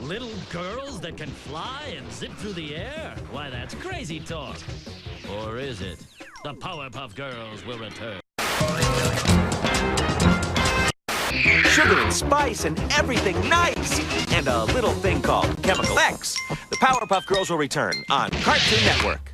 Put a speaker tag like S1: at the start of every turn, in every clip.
S1: Little girls that can fly and zip through the air? Why, that's crazy talk. Or is it? The Powerpuff Girls will return.
S2: Sugar and spice and everything nice. And a little thing called Chemical X. The Powerpuff Girls will return on Cartoon Network.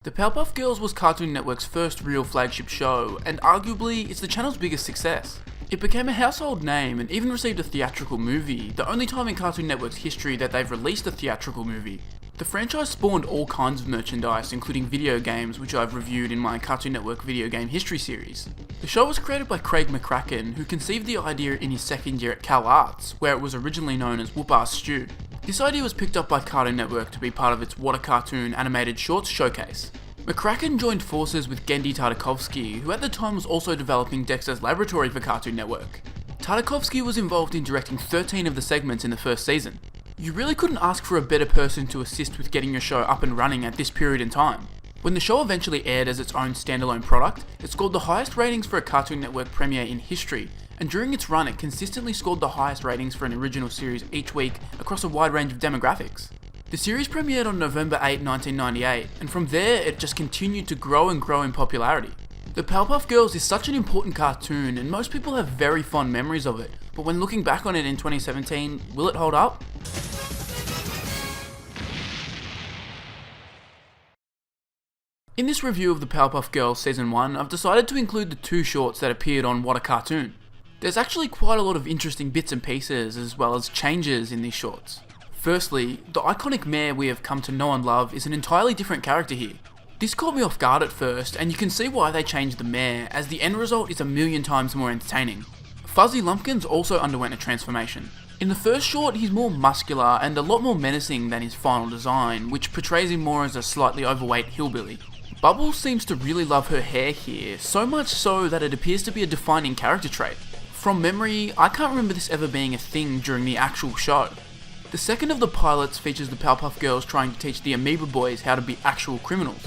S3: The Powerpuff Girls was Cartoon Network's first real flagship show, and arguably, it's the channel's biggest success. It became a household name and even received a theatrical movie, the only time in Cartoon Network's history that they've released a theatrical movie. The franchise spawned all kinds of merchandise, including video games, which I've reviewed in my Cartoon Network video game history series. The show was created by Craig Mccracken, who conceived the idea in his second year at Cal Arts, where it was originally known as Whoop-Ass Stew. This idea was picked up by Cartoon Network to be part of its What a Cartoon animated shorts showcase. Mccracken joined forces with Genndy Tartakovsky, who at the time was also developing Dexter's Laboratory for Cartoon Network. Tartakovsky was involved in directing 13 of the segments in the first season. You really couldn't ask for a better person to assist with getting your show up and running at this period in time. When the show eventually aired as its own standalone product, it scored the highest ratings for a Cartoon Network premiere in history, and during its run it consistently scored the highest ratings for an original series each week across a wide range of demographics. The series premiered on November 8, 1998, and from there it just continued to grow and grow in popularity. The Powerpuff Girls is such an important cartoon and most people have very fond memories of it, but when looking back on it in 2017, will it hold up? In this review of the Powerpuff Girls Season 1, I've decided to include the 2 shorts that appeared on What a Cartoon. There's actually quite a lot of interesting bits and pieces as well as changes in these shorts. Firstly, the iconic mayor we have come to know and love is an entirely different character here. This caught me off guard at first, and you can see why they changed the mayor, as the end result is a million times more entertaining. Fuzzy Lumpkins also underwent a transformation. In the first short, he's more muscular and a lot more menacing than his final design, which portrays him more as a slightly overweight hillbilly. Bubbles seems to really love her hair here, so much so that it appears to be a defining character trait. From memory, I can't remember this ever being a thing during the actual show. The second of the pilots features the Powerpuff Girls trying to teach the Amoeba Boys how to be actual criminals.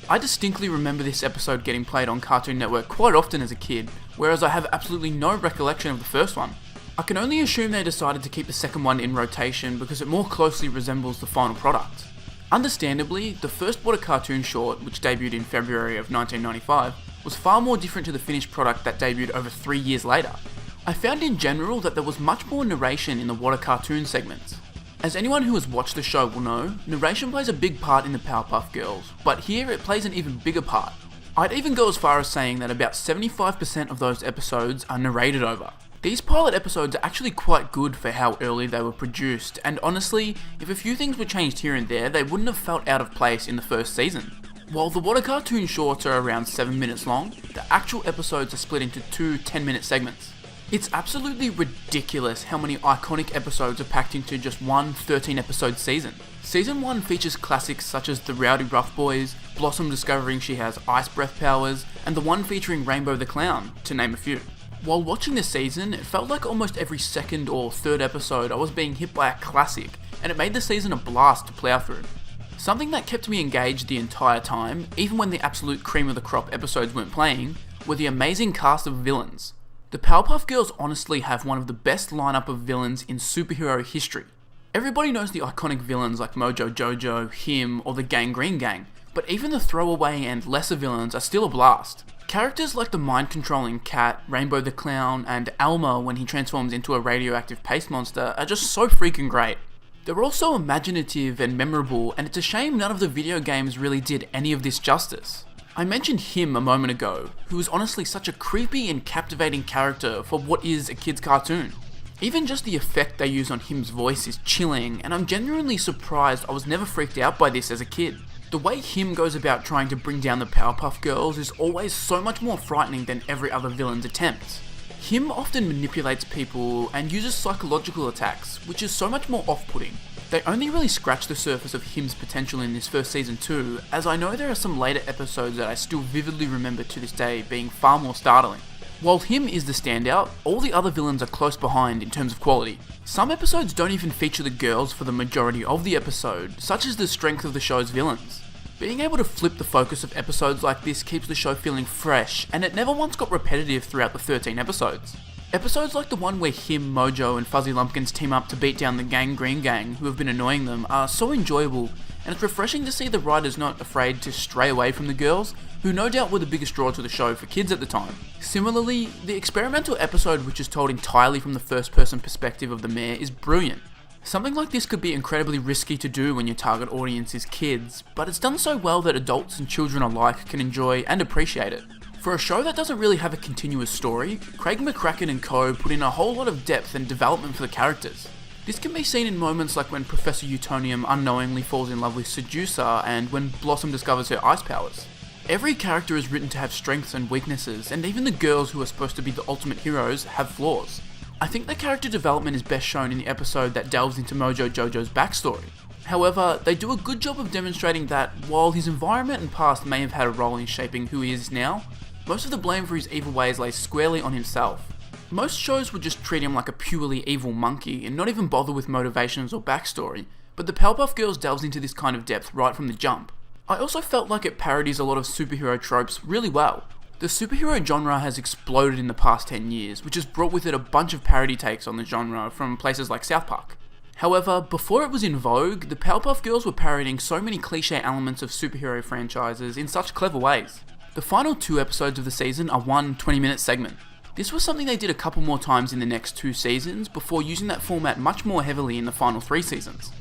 S3: I distinctly remember this episode getting played on Cartoon Network quite often as a kid, whereas I have absolutely no recollection of the first one. I can only assume they decided to keep the second one in rotation because it more closely resembles the final product. Understandably, the first What a Cartoon short, which debuted in February of 1995, was far more different to the finished product that debuted over 3 years later. I found in general that there was much more narration in the What a Cartoon segments. As anyone who has watched the show will know, narration plays a big part in the Powerpuff Girls, but here it plays an even bigger part. I'd even go as far as saying that about 75% of those episodes are narrated over. These pilot episodes are actually quite good for how early they were produced, and honestly, if a few things were changed here and there, they wouldn't have felt out of place in the first season. While the What a Cartoon shorts are around 7 minutes long, the actual episodes are split into 2 10-minute segments. It's absolutely ridiculous how many iconic episodes are packed into just one 13-episode season. Season 1 features classics such as the Rowdy Rough Boys, Blossom discovering she has ice breath powers, and the one featuring Rainbow the Clown, to name a few. While watching this season, it felt like almost every second or third episode I was being hit by a classic, and it made the season a blast to plow through. Something that kept me engaged the entire time, even when the absolute cream of the crop episodes weren't playing, were the amazing cast of villains. The Powerpuff Girls honestly have one of the best lineup of villains in superhero history. Everybody knows the iconic villains like Mojo Jojo, him, or the Gangrene Gang, but even the throwaway and lesser villains are still a blast. Characters like the mind-controlling cat, Rainbow the Clown, and Alma when he transforms into a radioactive paste monster are just so freaking great. They're also imaginative and memorable, and it's a shame none of the video games really did any of this justice. I mentioned him a moment ago, who is honestly such a creepy and captivating character for what is a kid's cartoon. Even just the effect they use on him's voice is chilling, and I'm genuinely surprised I was never freaked out by this as a kid. The way him goes about trying to bring down the Powerpuff Girls is always so much more frightening than every other villain's attempts. Him often manipulates people and uses psychological attacks, which is so much more off-putting. They only really scratch the surface of him's potential in this first season too, as I know there are some later episodes that I still vividly remember to this day being far more startling. While him is the standout, all the other villains are close behind in terms of quality. Some episodes don't even feature the girls for the majority of the episode, such as the strength of the show's villains. Being able to flip the focus of episodes like this keeps the show feeling fresh, and it never once got repetitive throughout the 13 episodes. Episodes like the one where him, Mojo, and Fuzzy Lumpkins team up to beat down the Green Gang who have been annoying them are so enjoyable, and it's refreshing to see the writers not afraid to stray away from the girls, who no doubt were the biggest draw to the show for kids at the time. Similarly, the experimental episode, which is told entirely from the first person perspective of the mayor, is brilliant. Something like this could be incredibly risky to do when your target audience is kids, but it's done so well that adults and children alike can enjoy and appreciate it. For a show that doesn't really have a continuous story, Craig McCracken and co put in a whole lot of depth and development for the characters. This can be seen in moments like when Professor Utonium unknowingly falls in love with Seducer and when Blossom discovers her ice powers. Every character is written to have strengths and weaknesses, and even the girls who are supposed to be the ultimate heroes have flaws. I think the character development is best shown in the episode that delves into Mojo Jojo's backstory. However, they do a good job of demonstrating that while his environment and past may have had a role in shaping who he is now, most of the blame for his evil ways lays squarely on himself. Most shows would just treat him like a purely evil monkey and not even bother with motivations or backstory, but the Powerpuff Girls delves into this kind of depth right from the jump. I also felt like it parodies a lot of superhero tropes really well. The superhero genre has exploded in the past 10 years, which has brought with it a bunch of parody takes on the genre from places like South Park. However, before it was in vogue, the Powerpuff Girls were parodying so many cliche elements of superhero franchises in such clever ways. The final 2 episodes of the season are one 20-minute segment. This was something they did a couple more times in the next 2 seasons before using that format much more heavily in the final 3 seasons.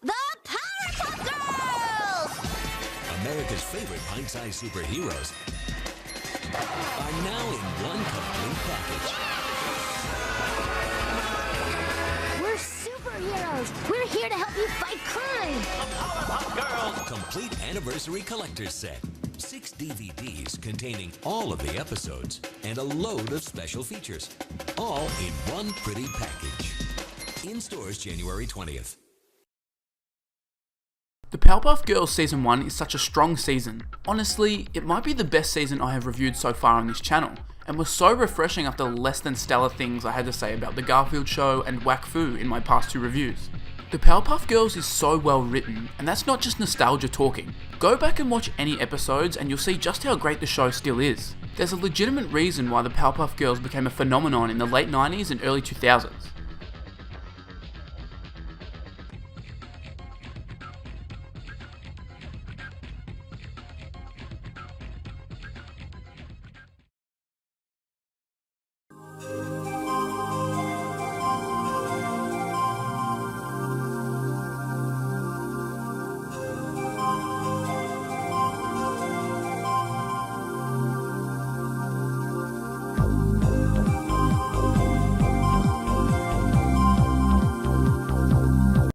S4: The Powerpuff Girls!
S5: America's favorite pint-sized superheroes are now in one complete package.
S4: We're superheroes! We're here to help you fight crime!
S1: Powerpuff Girls!
S5: Complete anniversary collector's set. 6 DVDs containing all of the episodes and a load of special features. All in one pretty package. In stores January 20th.
S3: The Powerpuff Girls Season 1 is such a strong season. Honestly, it might be the best season I have reviewed so far on this channel, and was so refreshing after the less than stellar things I had to say about The Garfield Show and Whack Fu in my past 2 reviews. The Powerpuff Girls is so well written, and that's not just nostalgia talking. Go back and watch any episodes and you'll see just how great the show still is. There's a legitimate reason why the Powerpuff Girls became a phenomenon in the late 90s and early 2000s.